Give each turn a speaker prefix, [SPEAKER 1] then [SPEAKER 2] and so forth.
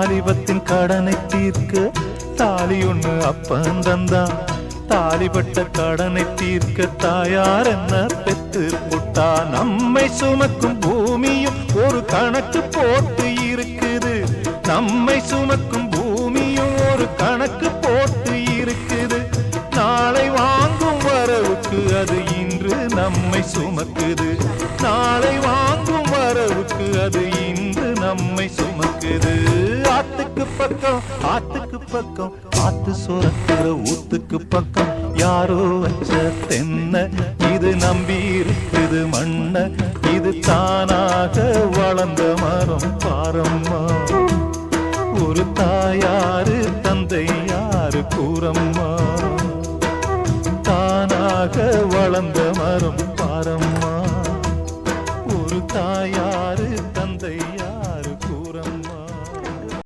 [SPEAKER 1] வாலிபத்தின் கடனை தீர்க்க தாலி ஒண்ணு அப்பன் தந்தான். தாலிபட்ட கடனை தீர்க்க தாயார் என்ன பெத்து புட்டா. நம்மை சுமக்கும் பூமியும் ஒரு கணக்கு போட்டு இருக்குது. நம்மை சுமக்கும் பூமியும் ஒரு கணக்கு போட்டு இருக்குது. நாளை வாங்கும் வரவுக்கு அது இன்று நம்மை சுமக்குது. நாளை வாங்கும் வரவுக்கு அது இன்று நம்மை சுமக்குது. ஆத்துக்கு பக்கம் ஆத்துக்கு பக்கம் ஆத்து சுரக்கிற ஊத்துக்கு பக்கம் யாரோ வச்ச தென்ன இது நம்பி இருக்குது மண்ண. இது தானாக வளர்ந்த மரம் பாரம்மா. ஒரு தாயாரு தந்தை யாரு கூறம்மா. தானாக வளர்ந்த மரம் பாரம்மா. ஒரு தாயாரு தந்தை